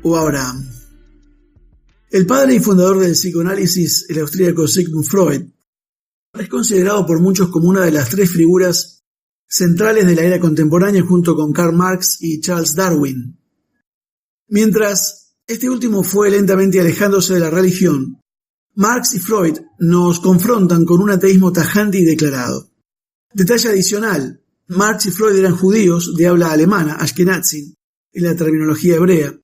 o Abraham. El padre y fundador del psicoanálisis, el austríaco Sigmund Freud, es considerado por muchos como una de las tres figuras centrales de la era contemporánea junto con Karl Marx y Charles Darwin. Mientras este último fue lentamente alejándose de la religión, Marx y Freud nos confrontan con un ateísmo tajante y declarado. Detalle adicional, Marx y Freud eran judíos de habla alemana, Ashkenazim, en la terminología hebrea,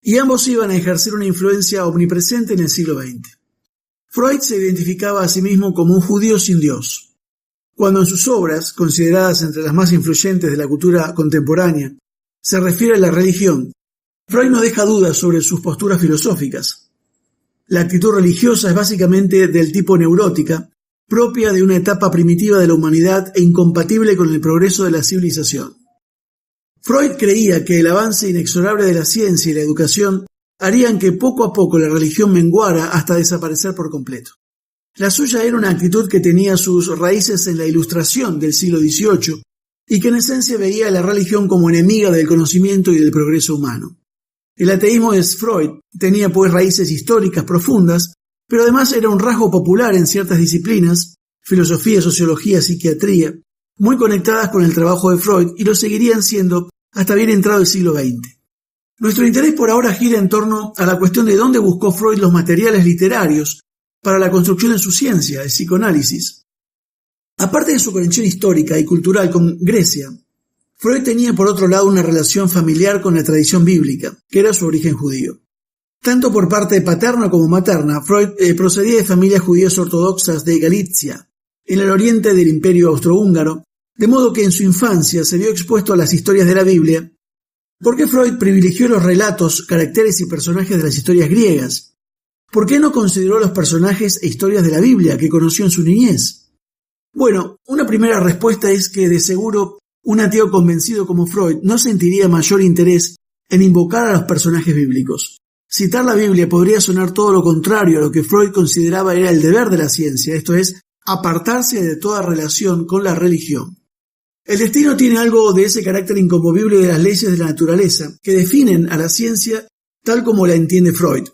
y ambos iban a ejercer una influencia omnipresente en el siglo XX. Freud se identificaba a sí mismo como un judío sin Dios. Cuando en sus obras, consideradas entre las más influyentes de la cultura contemporánea, se refiere a la religión, Freud no deja dudas sobre sus posturas filosóficas. La actitud religiosa es básicamente del tipo neurótica, propia de una etapa primitiva de la humanidad e incompatible con el progreso de la civilización. Freud creía que el avance inexorable de la ciencia y la educación harían que poco a poco la religión menguara hasta desaparecer por completo. La suya era una actitud que tenía sus raíces en la Ilustración del siglo XVIII y que en esencia veía a la religión como enemiga del conocimiento y del progreso humano. El ateísmo de Freud tenía pues raíces históricas profundas, pero además era un rasgo popular en ciertas disciplinas, filosofía, sociología, psiquiatría, muy conectadas con el trabajo de Freud y lo seguirían siendo hasta bien entrado el siglo XX. Nuestro interés por ahora gira en torno a la cuestión de dónde buscó Freud los materiales literarios para la construcción de su ciencia, el psicoanálisis. Aparte de su conexión histórica y cultural con Grecia, Freud tenía por otro lado una relación familiar con la tradición bíblica, que era su origen judío. Tanto por parte paterna como materna, Freud procedía de familias judías ortodoxas de Galicia, en el oriente del Imperio Austrohúngaro, de modo que en su infancia se vio expuesto a las historias de la Biblia. ¿Por qué Freud privilegió los relatos, caracteres y personajes de las historias griegas? ¿Por qué no consideró los personajes e historias de la Biblia que conoció en su niñez? Bueno, una primera respuesta es que de seguro un ateo convencido como Freud no sentiría mayor interés en invocar a los personajes bíblicos. Citar la Biblia podría sonar todo lo contrario a lo que Freud consideraba era el deber de la ciencia, esto es, apartarse de toda relación con la religión. El destino tiene algo de ese carácter inconmovible de las leyes de la naturaleza que definen a la ciencia tal como la entiende Freud.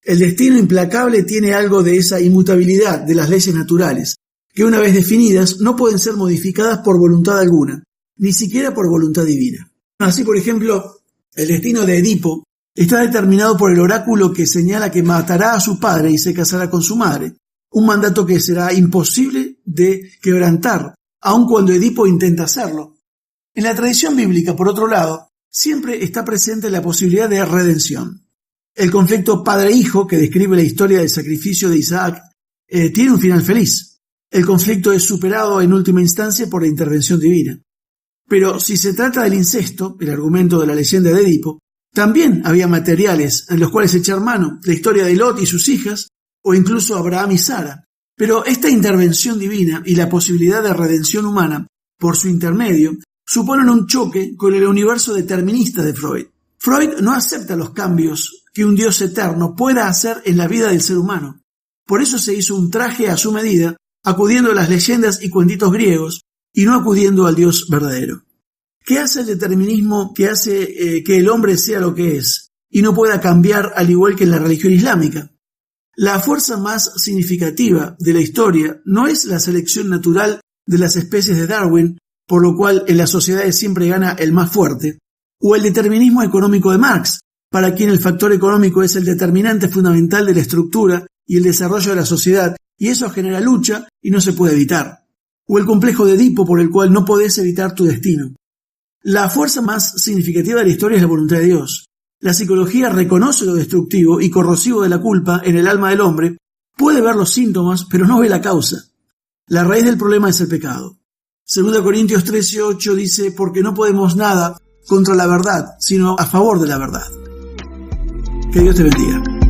El destino implacable tiene algo de esa inmutabilidad de las leyes naturales, que una vez definidas no pueden ser modificadas por voluntad alguna, ni siquiera por voluntad divina. Así, por ejemplo, el destino de Edipo está determinado por el oráculo que señala que matará a su padre y se casará con su madre, un mandato que será imposible de quebrantar, aun cuando Edipo intenta hacerlo. En la tradición bíblica, por otro lado, siempre está presente la posibilidad de redención. El conflicto padre-hijo, que describe la historia del sacrificio de Isaac, tiene un final feliz. El conflicto es superado en última instancia por la intervención divina. Pero si se trata del incesto, el argumento de la leyenda de Edipo, también había materiales en los cuales echar mano, la historia de Lot y sus hijas, o incluso Abraham y Sara. Pero esta intervención divina y la posibilidad de redención humana, por su intermedio, suponen un choque con el universo determinista de Freud. Freud no acepta los cambios que un Dios eterno pueda hacer en la vida del ser humano. Por eso se hizo un traje a su medida, acudiendo a las leyendas y cuentitos griegos, y no acudiendo al Dios verdadero. ¿Qué hace el determinismo que hace que el hombre sea lo que es, y no pueda cambiar al igual que en la religión islámica? La fuerza más significativa de la historia no es la selección natural de las especies de Darwin, por lo cual en las sociedades siempre gana el más fuerte, o el determinismo económico de Marx, para quien el factor económico es el determinante fundamental de la estructura y el desarrollo de la sociedad, y eso genera lucha y no se puede evitar, o el complejo de Edipo por el cual no podés evitar tu destino. La fuerza más significativa de la historia es la voluntad de Dios. La psicología reconoce lo destructivo y corrosivo de la culpa en el alma del hombre, puede ver los síntomas, pero no ve la causa. La raíz del problema es el pecado. 2 Corintios 13:8 dice, porque no podemos nada contra la verdad, sino a favor de la verdad. Que Dios te bendiga.